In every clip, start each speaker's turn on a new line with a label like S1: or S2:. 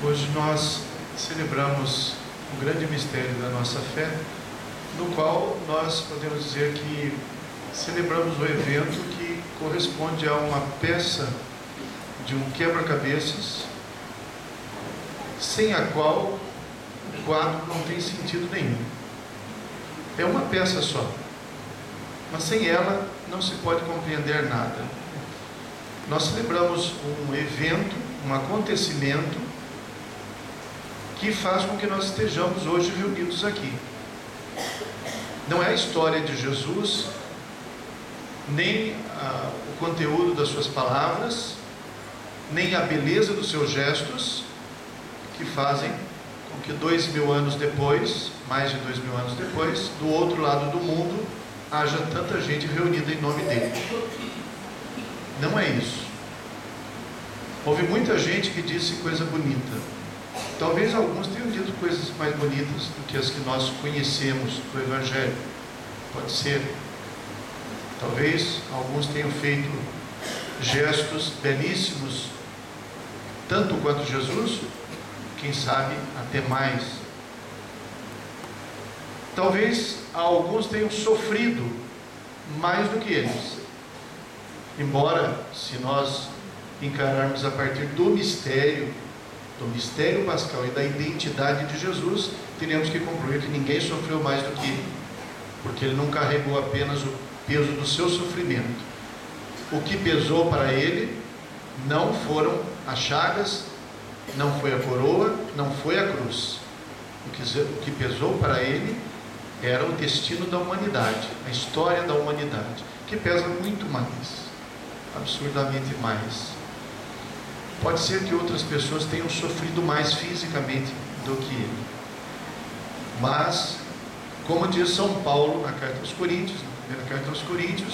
S1: Hoje nós celebramos um grande mistério da nossa fé, no qual nós podemos dizer que celebramos o evento que corresponde a uma peça de um quebra-cabeças, sem a qual o quadro não tem sentido nenhum. É uma peça só, mas sem ela não se pode compreender nada. Nós celebramos um evento, um acontecimento que faz com que nós estejamos hoje reunidos aqui. Não é a história de Jesus, nem o conteúdo das suas palavras, nem a beleza dos seus gestos, que fazem com que 2000 anos depois, mais de 2000 anos depois, do outro lado do mundo, haja tanta gente reunida em nome dele. Não é isso. Houve muita gente que disse coisa bonita. Talvez alguns tenham dito coisas mais bonitas do que as que nós conhecemos do Evangelho. Pode ser. Talvez alguns tenham feito gestos belíssimos, tanto quanto Jesus, quem sabe até mais. Talvez alguns tenham sofrido mais do que eles. Embora, se nós encararmos a partir do mistério pascal e da identidade de Jesus, teremos que concluir que ninguém sofreu mais do que ele, porque ele não carregou apenas o peso do seu sofrimento. O que pesou para ele não foram as chagas, não foi a coroa, não foi a cruz. O que pesou para ele era o destino da humanidade, a história da humanidade, que pesa muito mais, absurdamente mais. Pode ser que outras pessoas tenham sofrido mais fisicamente do que ele, mas, como diz São Paulo na carta aos Coríntios, na primeira carta aos Coríntios,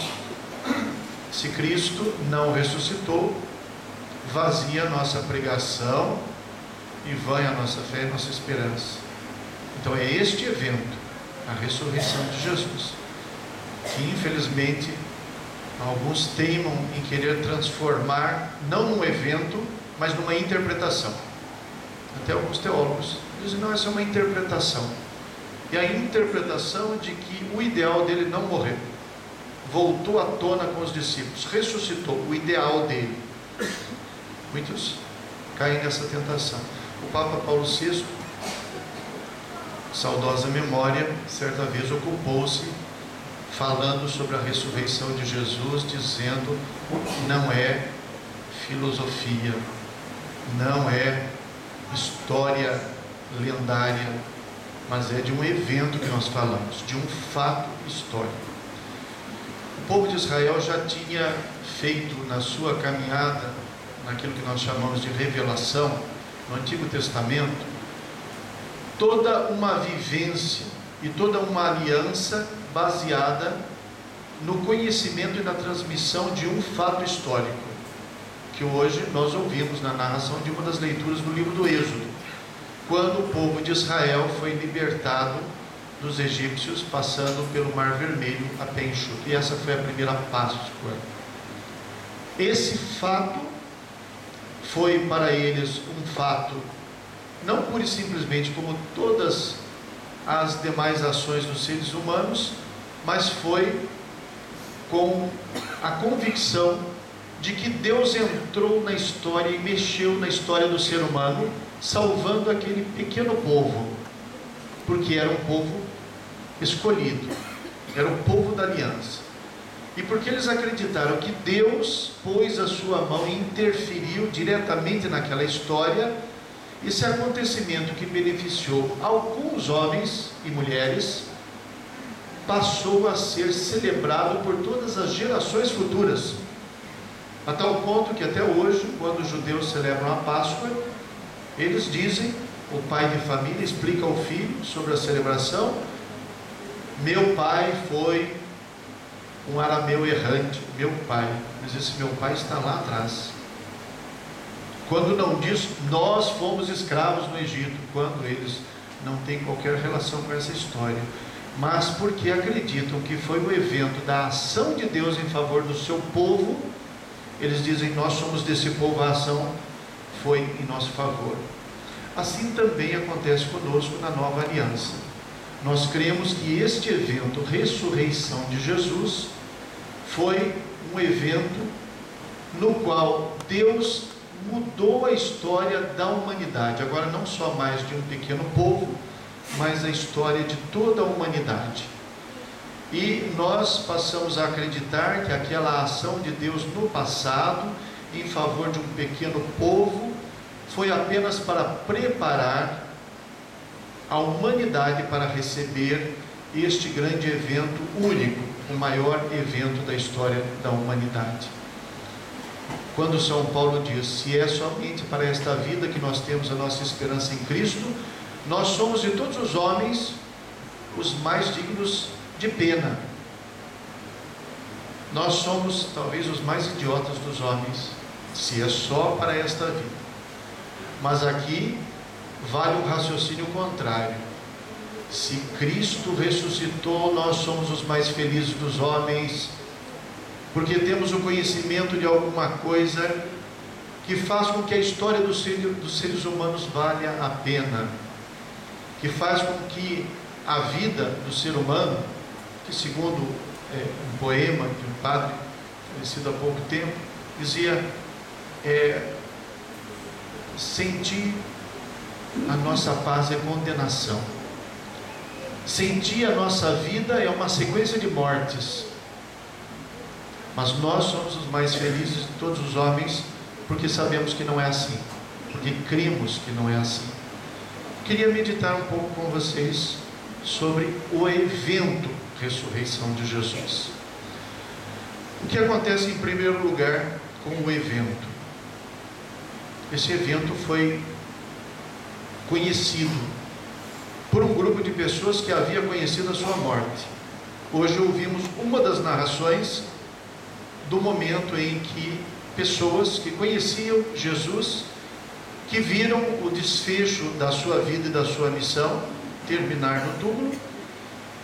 S1: se Cristo não ressuscitou, vazia a nossa pregação e vã a nossa fé e a nossa esperança. Então é este evento, a ressurreição de Jesus, que infelizmente alguns teimam em querer transformar, não num evento, mas numa interpretação. Até alguns teólogos dizem, não, essa é uma interpretação. E a interpretação de que o ideal dele não morreu, voltou à tona com os discípulos, ressuscitou, o ideal dele. Muitos caem nessa tentação. O Papa Paulo VI, saudosa memória, certa vez ocupou-se falando sobre a ressurreição de Jesus, dizendo, não é filosofia, não é história lendária, mas é de um evento que nós falamos, de um fato histórico. O povo de Israel já tinha feito na sua caminhada, naquilo que nós chamamos de revelação, no Antigo Testamento, toda uma vivência e toda uma aliança baseada no conhecimento e na transmissão de um fato histórico, que hoje nós ouvimos na narração de uma das leituras do livro do Êxodo, quando o povo de Israel foi libertado dos egípcios, passando pelo Mar Vermelho a pé enxuto. E essa foi a primeira Páscoa. Esse fato foi para eles um fato, não pura e simplesmente como todas as demais ações dos seres humanos, mas foi com a convicção de que Deus entrou na história e mexeu na história do ser humano, salvando aquele pequeno povo, porque era um povo escolhido, era o povo da aliança. E porque eles acreditaram que Deus pôs a sua mão e interferiu diretamente naquela história, esse acontecimento que beneficiou alguns homens e mulheres passou a ser celebrado por todas as gerações futuras, a tal ponto que até hoje, quando os judeus celebram a Páscoa, eles dizem, o pai de família explica ao filho sobre a celebração, meu pai foi um arameu errante, meu pai, mas esse meu pai está lá atrás. Quando não diz, nós fomos escravos no Egito, quando eles não têm qualquer relação com essa história, mas porque acreditam que foi o evento da ação de Deus em favor do seu povo, eles dizem, nós somos desse povo, a ação foi em nosso favor. assim também acontece conosco na nova aliança. Nós cremos que este evento, ressurreição de Jesus, foi um evento no qual Deus mudou a história da humanidade, agora não só mais de um pequeno povo, mas a história de toda a humanidade. E nós passamos a acreditar que aquela ação de Deus no passado, em favor de um pequeno povo, foi apenas para preparar a humanidade para receber este grande evento único, o maior evento da história da humanidade. Quando São Paulo diz: se é somente para esta vida que nós temos a nossa esperança em Cristo, nós somos de todos os homens os mais dignos de pena. Nós somos talvez os mais idiotas dos homens, se é só para esta vida. Mas aqui vale o raciocínio contrário. Se Cristo ressuscitou, nós somos os mais felizes dos homens, porque temos o conhecimento de alguma coisa que faz com que a história dos seres humanos valha a pena, que faz com que a vida do ser humano, que segundo um poema de um padre falecido há pouco tempo, dizia: sentir a nossa paz é condenação, sentir a nossa vida é uma sequência de mortes. Mas nós somos os mais felizes de todos os homens, porque sabemos que não é assim, porque cremos que não é assim. Queria meditar um pouco com vocês sobre o evento ressurreição de Jesus. O que acontece em primeiro lugar com o evento? Esse evento foi conhecido por um grupo de pessoas que havia conhecido a sua morte. Hoje ouvimos uma das narrações do momento em que pessoas que conheciam Jesus, que viram o desfecho da sua vida e da sua missão terminar no túmulo,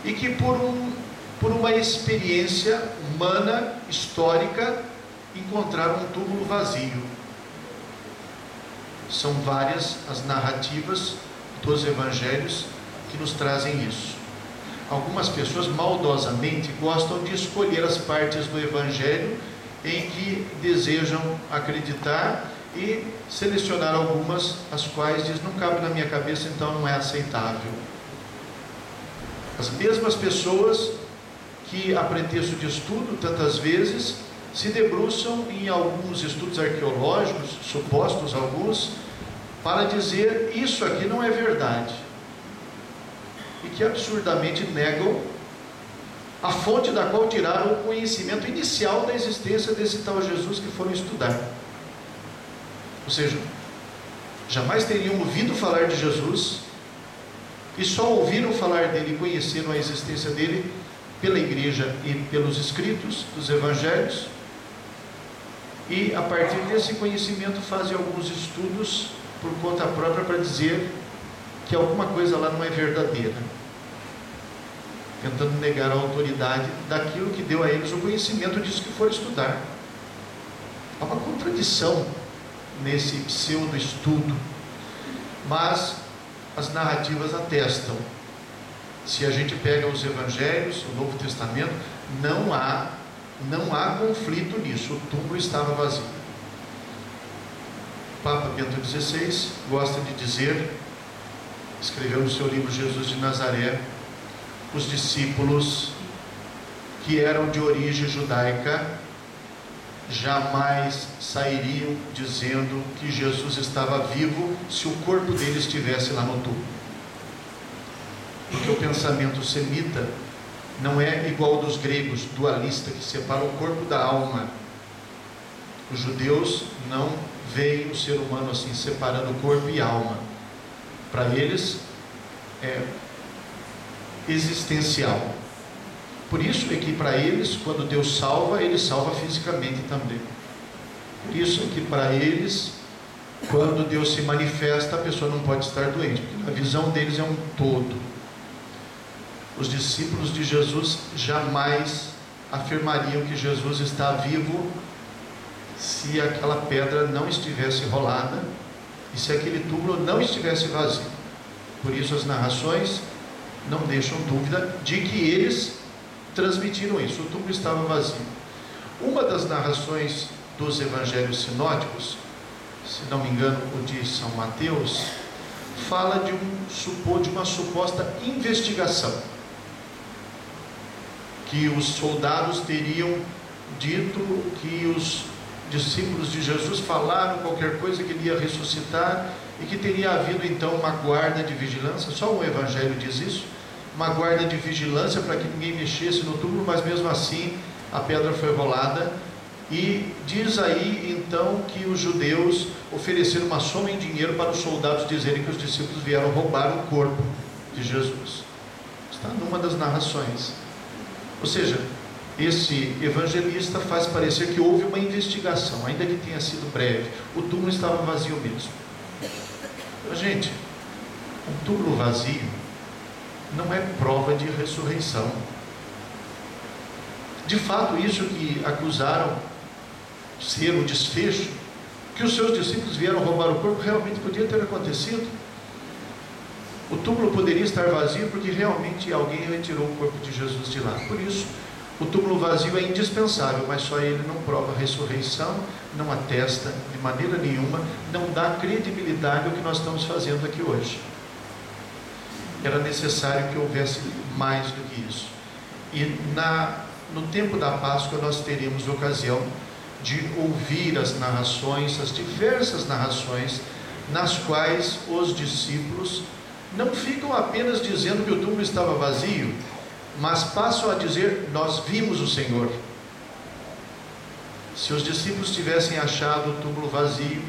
S1: e que por uma experiência humana, histórica, encontraram um túmulo vazio. São várias as narrativas dos evangelhos que nos trazem isso. Algumas pessoas maldosamente gostam de escolher as partes do evangelho em que desejam acreditar e selecionar algumas as quais diz: não cabe na minha cabeça, então não é aceitável. As mesmas pessoas que, a pretexto de estudo, tantas vezes se debruçam em alguns estudos arqueológicos, supostos alguns, para dizer: isso aqui não é verdade, e que absurdamente negam a fonte da qual tiraram o conhecimento inicial da existência desse tal Jesus que foram estudar. Ou seja, jamais teriam ouvido falar de Jesus, e só ouviram falar dele e conheceram a existência dele pela igreja e pelos escritos dos evangelhos, e a partir desse conhecimento fazem alguns estudos por conta própria para dizer que alguma coisa lá não é verdadeira, tentando negar a autoridade daquilo que deu a eles o conhecimento disso que foram estudar. Há uma contradição nesse pseudo-estudo, mas as narrativas atestam. Se a gente pega os evangelhos, o Novo Testamento, não há conflito nisso. O túmulo estava vazio. O Papa Bento XVI gosta de dizer, escreveu no seu livro Jesus de Nazaré: os discípulos que eram de origem judaica jamais sairiam dizendo que Jesus estava vivo se o corpo dele estivesse lá no túmulo, porque o pensamento semita não é igual ao dos gregos, dualista, que separa o corpo da alma. Os judeus não veem o ser humano assim, separando corpo e alma. Para eles é existencial. Por isso é que para eles, quando Deus salva, Ele salva fisicamente também. Por isso é que para eles, quando Deus se manifesta, a pessoa não pode estar doente, porque a visão deles é um todo. Os discípulos de Jesus jamais afirmariam que Jesus está vivo se aquela pedra não estivesse rolada e se aquele túmulo não estivesse vazio. Por isso as narrações não deixam dúvida de que eles transmitiram isso. O túmulo estava vazio. Uma das narrações dos evangelhos sinóticos, se não me engano o de São Mateus, fala de uma suposta investigação, que os soldados teriam dito que os discípulos de Jesus falaram qualquer coisa, que ele ia ressuscitar, e que teria havido então uma guarda de vigilância. Só o evangelho diz isso, uma guarda de vigilância para que ninguém mexesse no túmulo, mas mesmo assim a pedra foi rolada. E diz aí então que os judeus ofereceram uma soma em dinheiro para os soldados dizerem que os discípulos vieram roubar o corpo de Jesus. Está numa das narrações. Ou seja, esse evangelista faz parecer que houve uma investigação, ainda que tenha sido breve. O túmulo estava vazio mesmo. Mas, gente, um túmulo vazio não é prova de ressurreição. De fato, isso que acusaram ser o desfecho, que os seus discípulos vieram roubar o corpo, realmente podia ter acontecido. O túmulo poderia estar vazio porque realmente alguém retirou o corpo de Jesus de lá. Por isso, o túmulo vazio é indispensável, mas só ele não prova a ressurreição, não atesta de maneira nenhuma, não dá credibilidade ao que nós estamos fazendo aqui hoje. Era necessário que houvesse mais do que isso. E no tempo da Páscoa nós teríamos ocasião de ouvir as narrações, as diversas narrações, nas quais os discípulos não ficam apenas dizendo que o túmulo estava vazio, mas passam a dizer: nós vimos o Senhor. Se os discípulos tivessem achado o túmulo vazio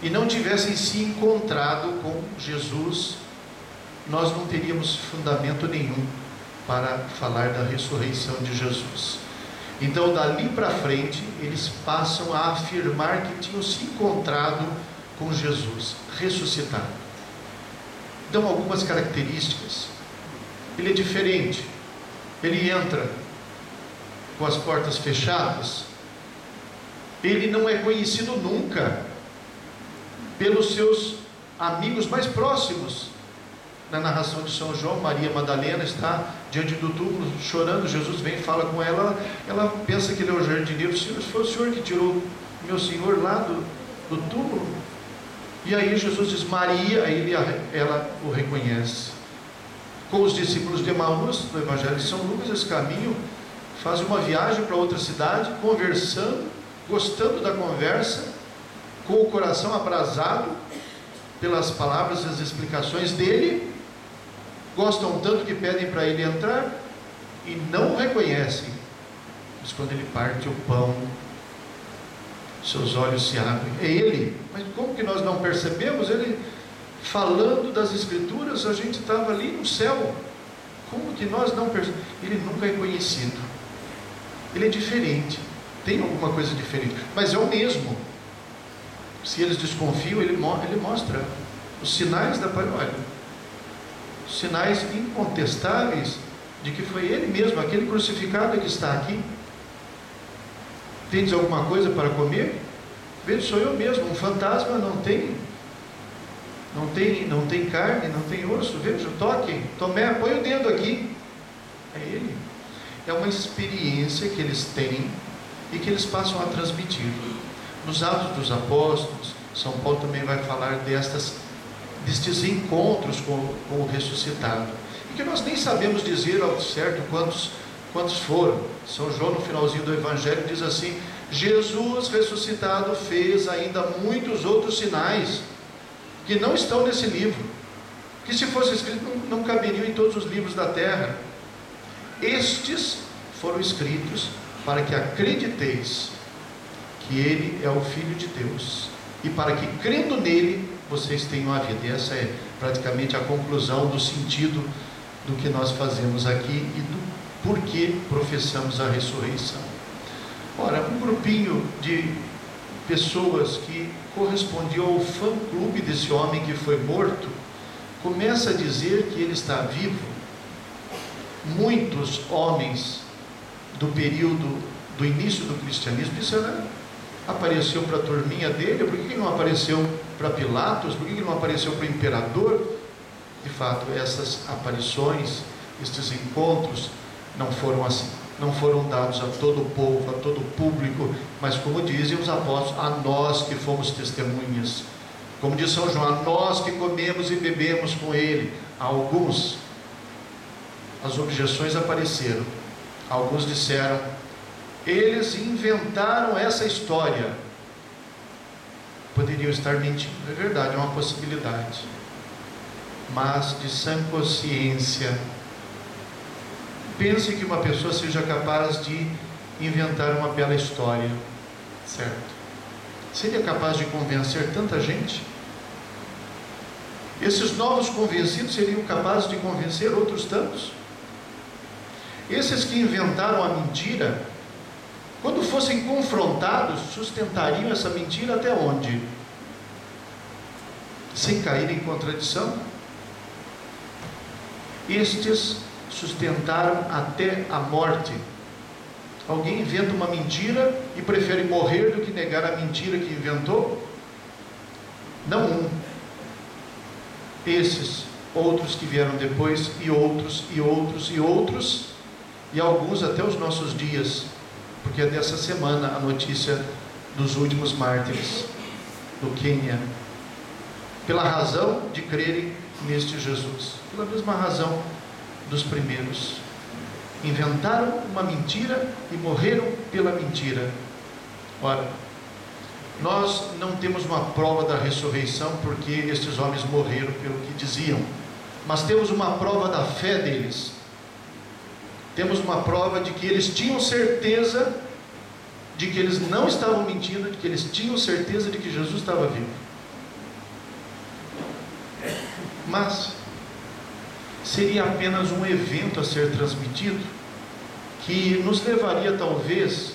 S1: e não tivessem se encontrado com Jesus, nós não teríamos fundamento nenhum para falar da ressurreição de Jesus. Então, dali para frente, eles passam a afirmar que tinham se encontrado com Jesus ressuscitado. Dão algumas características. Ele é diferente. Ele entra com as portas fechadas. Ele não é conhecido nunca pelos seus amigos mais próximos. Na narração de São João, Maria Madalena está diante do túmulo chorando. Jesus vem e fala com ela. Ela pensa que ele é o jardineiro. Se foi o Senhor que tirou meu Senhor lá do túmulo. E aí Jesus diz: Maria. Aí ela o reconhece. Com os discípulos de Emaús, no Evangelho de São Lucas, esse caminho, fazem uma viagem para outra cidade, conversando, gostando da conversa, com o coração abrasado pelas palavras e as explicações dele. Gostam tanto que pedem para ele entrar e não o reconhecem. Mas quando ele parte o pão, seus olhos se abrem. É ele. Mas como que nós não percebemos? Ele falando das Escrituras, a gente estava ali no céu. Como que nós não percebemos? Ele nunca é conhecido. Ele é diferente. Tem alguma coisa diferente. Mas é o mesmo. Se eles desconfiam, ele mostra os sinais da palavra. Sinais incontestáveis de que foi ele mesmo, aquele crucificado que está aqui. Tendes alguma coisa para comer? Veja, sou eu mesmo. Um fantasma não tem carne, não tem osso. Veja, toquem, Tomé, põe o dedo aqui. É ele. É uma experiência que eles têm e que eles passam a transmitir. Nos Atos dos Apóstolos, São Paulo também vai falar destes encontros com o ressuscitado, e que nós nem sabemos dizer ao certo quantos foram. São João, no finalzinho do Evangelho, diz assim: Jesus ressuscitado fez ainda muitos outros sinais que não estão nesse livro, que se fosse escrito não caberiam em todos os livros da terra. Estes foram escritos para que acrediteis que Ele é o Filho de Deus, e para que, crendo nele, vocês tenham a vida. E essa é praticamente a conclusão do sentido do que nós fazemos aqui e do porquê professamos a ressurreição. Ora, um grupinho de pessoas que correspondiam ao fã-clube desse homem que foi morto, começa a dizer que ele está vivo. Muitos homens do período do início do cristianismo disseram: apareceu para a turminha dele, por que não apareceu para Pilatos? Por que ele não apareceu para o imperador? De fato, essas aparições, estes encontros, não foram assim. Não foram dados a todo o povo, a todo o público, mas como dizem os apóstolos, a nós que fomos testemunhas. Como diz São João, a nós que comemos e bebemos com ele. A alguns, as objeções apareceram. Alguns disseram, eles inventaram essa história. Poderiam estar mentindo, é verdade, é uma possibilidade. Mas de sã consciência, pense que uma pessoa seja capaz de inventar uma bela história, certo? Seria capaz de convencer tanta gente? Esses novos convencidos seriam capazes de convencer outros tantos? Esses que inventaram a mentira, quando fossem confrontados, sustentariam essa mentira até onde? Sem cair em contradição? Estes sustentaram até a morte. Alguém inventa uma mentira e prefere morrer do que negar a mentira que inventou? Não um. Esses, outros que vieram depois, e outros, e outros, e outros, e alguns até os nossos dias, porque é dessa semana a notícia dos últimos mártires do Quênia, pela razão de crerem neste Jesus, pela mesma razão dos primeiros. Inventaram uma mentira e morreram pela mentira. Ora, nós não temos uma prova da ressurreição porque estes homens morreram pelo que diziam, mas temos uma prova da fé deles. Temos uma prova de que eles tinham certeza de que eles não estavam mentindo, de que eles tinham certeza de que Jesus estava vivo. Mas seria apenas um evento a ser transmitido que nos levaria talvez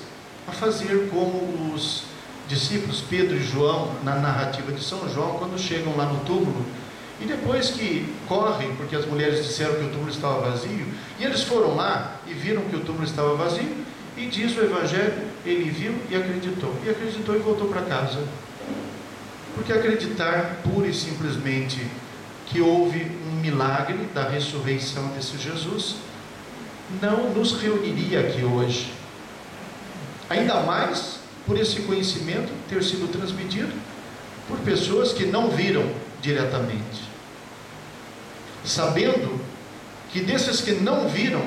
S1: a fazer como os discípulos Pedro e João na narrativa de São João, quando chegam lá no túmulo e depois que correm, porque as mulheres disseram que o túmulo estava vazio, e eles foram lá e viram que o túmulo estava vazio, e diz o Evangelho, ele viu e acreditou e voltou para casa. Porque acreditar pura e simplesmente que houve um milagre da ressurreição desse Jesus não nos reuniria aqui hoje, ainda mais por esse conhecimento ter sido transmitido por pessoas que não viram diretamente, sabendo que desses que não viram,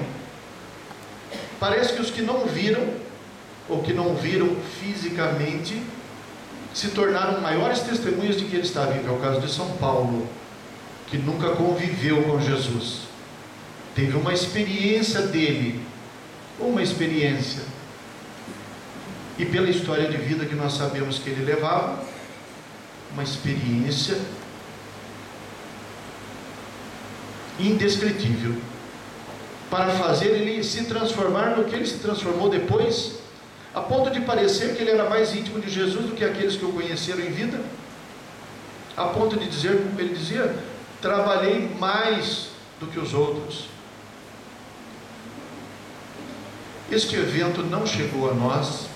S1: parece que os que não viram, ou que não viram fisicamente, se tornaram maiores testemunhas de que ele está vivo. É o caso de São Paulo, que nunca conviveu com Jesus, teve uma experiência dele, e pela história de vida que nós sabemos que ele levava, uma experiência indescritível, para fazer ele se transformar no que ele se transformou depois, a ponto de parecer que ele era mais íntimo de Jesus do que aqueles que o conheceram em vida, a ponto de dizer, como ele dizia, trabalhei mais do que os outros. Este evento não chegou a nós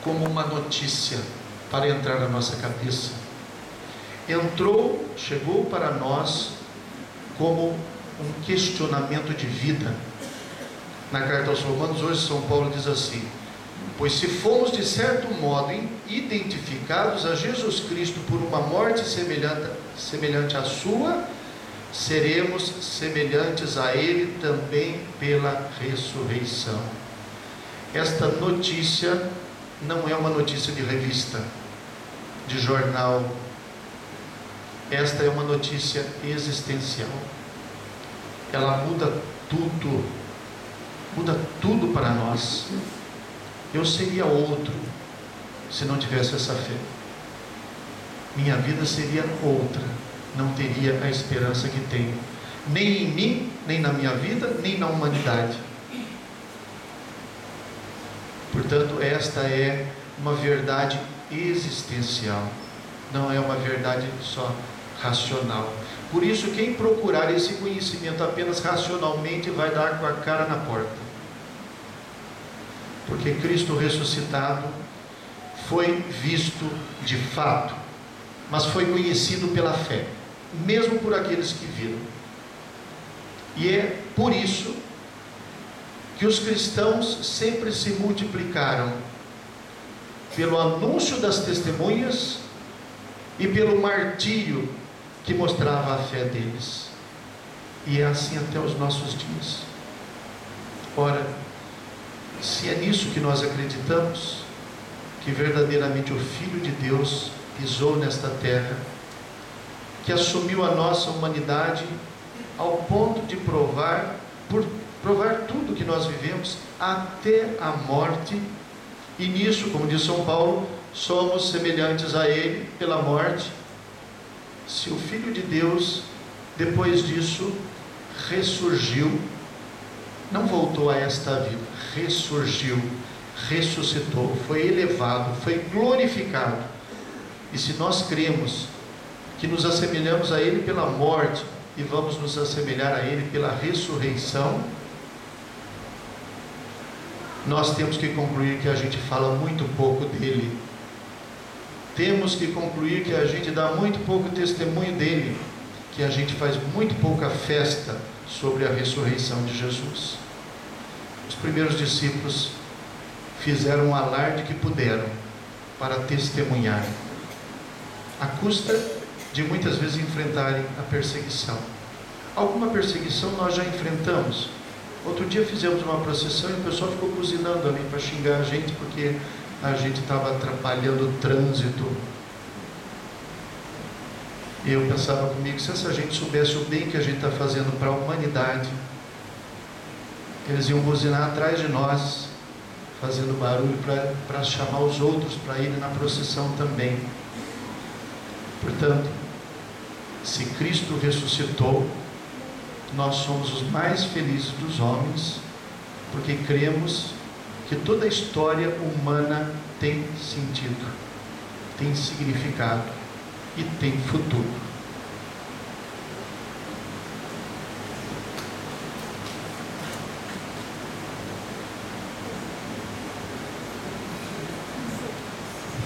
S1: como uma notícia para entrar na nossa cabeça. Chegou para nós como um questionamento de vida. Na carta aos Romanos, hoje São Paulo diz assim: pois se fomos de certo modo identificados a Jesus Cristo por uma morte semelhante à sua, seremos semelhantes a Ele também pela ressurreição. Esta notícia não é uma notícia de revista, de jornal. Esta é uma notícia existencial. Ela muda tudo para nós. Eu seria outro se não tivesse essa fé. Minha vida seria outra, não teria a esperança que tenho, nem em mim, nem na minha vida, nem na humanidade. Portanto, esta é uma verdade existencial, não é uma verdade só racional. Por isso, quem procurar esse conhecimento apenas racionalmente vai dar com a cara na porta, porque Cristo ressuscitado foi visto de fato, mas foi conhecido pela fé, mesmo por aqueles que viram. E é por isso que os cristãos sempre se multiplicaram, pelo anúncio das testemunhas e pelo martírio que mostrava a fé deles. E é assim até os nossos dias. Ora, se é nisso que nós acreditamos, que verdadeiramente o Filho de Deus pisou nesta terra, que assumiu a nossa humanidade ao ponto de provar tudo que nós vivemos até a morte, e nisso, como diz São Paulo, somos semelhantes a Ele pela morte. Se o Filho de Deus, depois disso, ressurgiu, não voltou a esta vida, ressurgiu, ressuscitou, foi elevado, foi glorificado. E se nós cremos que nos assemelhamos a Ele pela morte e vamos nos assemelhar a Ele pela ressurreição, nós temos que concluir que a gente fala muito pouco dele. Temos que concluir que a gente dá muito pouco testemunho dele, que a gente faz muito pouca festa sobre a ressurreição de Jesus. Os primeiros discípulos fizeram o alarde que puderam para testemunhar, à custa de muitas vezes enfrentarem a perseguição. Alguma perseguição nós já enfrentamos. Outro dia fizemos uma procissão e o pessoal ficou buzinando ali para xingar a gente, porque a gente estava atrapalhando o trânsito. E eu pensava comigo, se essa gente soubesse o bem que a gente está fazendo para a humanidade, eles iam buzinar atrás de nós, fazendo barulho para chamar os outros para irem na procissão também. Portanto, se Cristo ressuscitou, nós somos os mais felizes dos homens, porque cremos que toda a história humana tem sentido, tem significado e tem futuro.